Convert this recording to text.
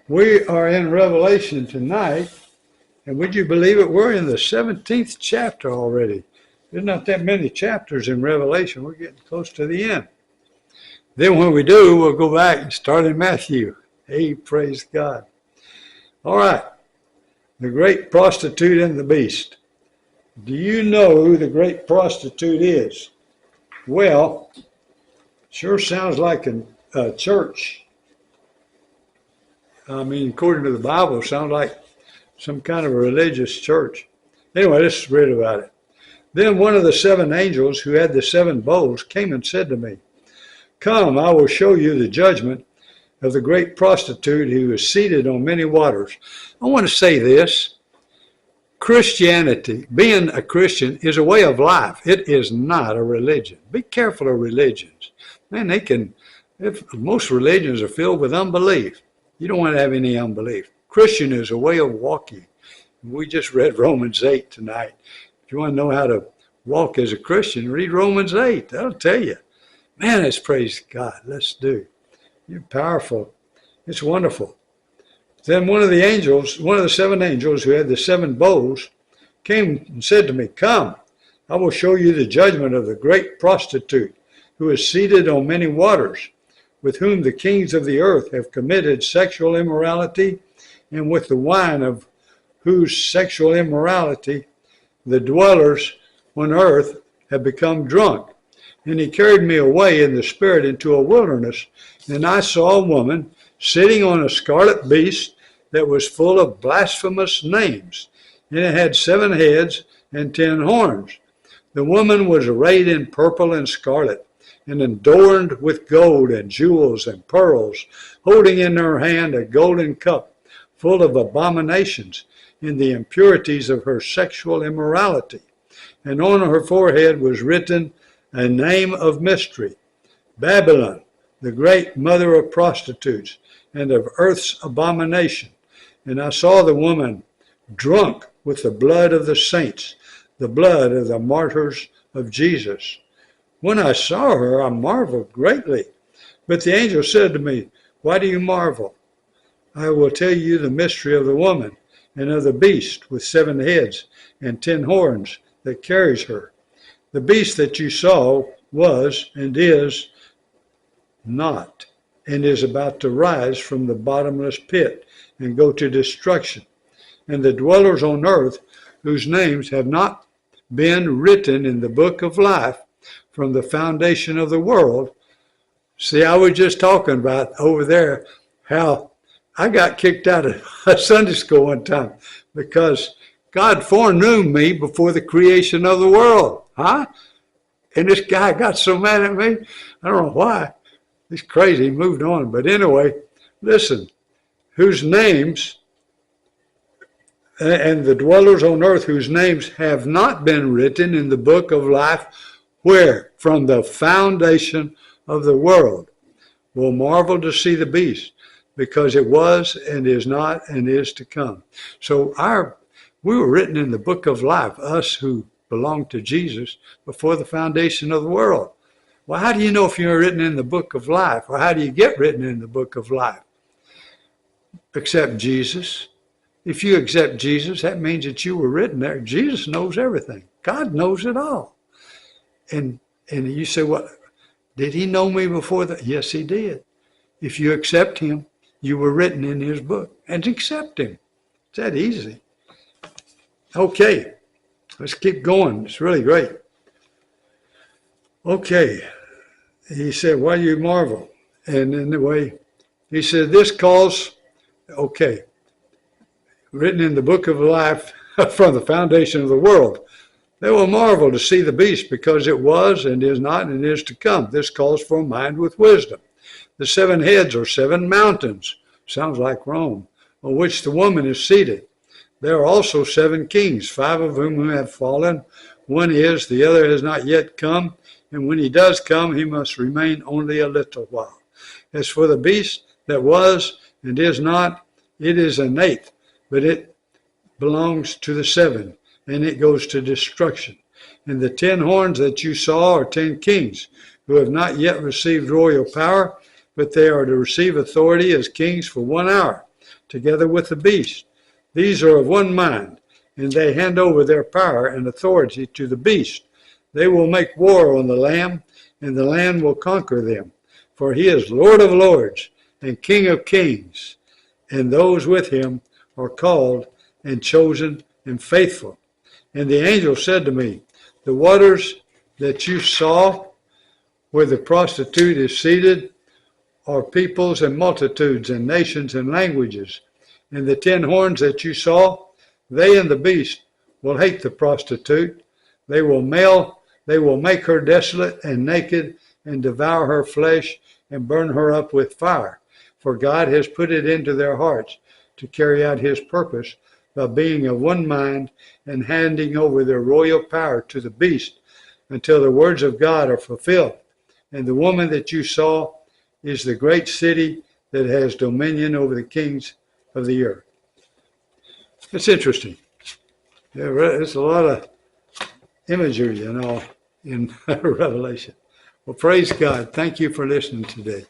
We are in Revelation tonight, and would you believe it? We're in the 17th chapter already. There's not that many chapters in Revelation. We're getting close to the end. Then when we do, we'll go back and start in Matthew. Hey, praise God. All right, the great prostitute and the beast. Do you know who the great prostitute is? Well, sure sounds like a church. I mean, according to the Bible, it sounds like some kind of a religious church. Anyway, let's read about it. Then one of the seven angels who had the seven bowls came and said to me, "Come, I will show you the judgment of the great prostitute who is seated on many waters." I want to say this. Christianity, being a Christian, is a way of life. It is not a religion. Be careful of religions. Man, most religions are filled with unbelief. You don't want to have any unbelief. Christian is a way of walking. We just read Romans 8 tonight. If you want to know how to walk as a Christian, read Romans 8. That'll tell you. Man, let's praise God. Let's do. You're powerful. It's wonderful. Then one of the seven angels who had the seven bowls came and said to me, "Come, I will show you the judgment of the great prostitute who is seated on many waters, with whom the kings of the earth have committed sexual immorality, and with the wine of whose sexual immorality the dwellers on earth have become drunk." And he carried me away in the spirit into a wilderness, and I saw a woman sitting on a scarlet beast that was full of blasphemous names, and it had 7 heads and 10 horns. The woman was arrayed in purple and scarlet, and adorned with gold and jewels and pearls, holding in her hand a golden cup full of abominations in the impurities of her sexual immorality. And on her forehead was written a name of mystery, Babylon, the great mother of prostitutes and of earth's abomination. And I saw the woman drunk with the blood of the saints, the blood of the martyrs of Jesus. When I saw her, I marveled greatly. But the angel said to me, "Why do you marvel? I will tell you the mystery of the woman and of the beast with 7 heads and 10 horns that carries her. The beast that you saw was and is not, and is about to rise from the bottomless pit and go to destruction. And the dwellers on earth, whose names have not been written in the book of life from the foundation of the world." See, I was just talking about over there how I got kicked out of Sunday school one time because God foreknew me before the creation of the world. Huh? And this guy got so mad at me. I don't know why. He's crazy. He moved on. But anyway, listen, whose names, and the dwellers on earth whose names have not been written in the book of life, where? From the foundation of the world, will marvel to see the beast, because it was and is not and is to come. So we were written in the book of life, us who belong to Jesus, before the foundation of the world. Well, how do you know if you're written in the book of life? Or how do you get written in the book of life? Accept Jesus. If you accept Jesus, that means that you were written there. Jesus knows everything. God knows it all. And you say, well, did he know me before that? Yes, he did. If you accept him, you were written in his book. And accept him. It's that easy. Okay, let's keep going. It's really great. Okay, he said, "Why do you marvel?" And anyway, he said, "This calls," okay, written in the book of life from the foundation of the world. "They will marvel to see the beast, because it was and is not and is to come. This calls for a mind with wisdom. The 7 heads are 7 mountains," sounds like Rome, "on which the woman is seated. There are also 7 kings, 5 of whom have fallen. One is, the other has not yet come, and when he does come, he must remain only a little while. As for the beast that was and is not, it is an 8th, but it belongs to the 7, and it goes to destruction. And the 10 horns that you saw are 10 kings, who have not yet received royal power, but they are to receive authority as kings for 1 hour. together with the beast. These are of one mind, and they hand over their power and authority to the beast. They will make war on the Lamb, and the Lamb will conquer them. For he is Lord of lords and King of kings, and those with him are called and chosen and faithful. And the angel said to me, the waters that you saw where the prostitute is seated are peoples and multitudes and nations and languages. And the 10 horns that you saw, they and the beast will hate the prostitute. They will make her desolate and naked and devour her flesh and burn her up with fire. For God has put it into their hearts to carry out his purpose by being of one mind and handing over their royal power to the beast until the words of God are fulfilled. And the woman that you saw is the great city that has dominion over the kings of the earth. It's interesting. There's a lot of imagery, in Revelation. Well, praise God. Thank you for listening today.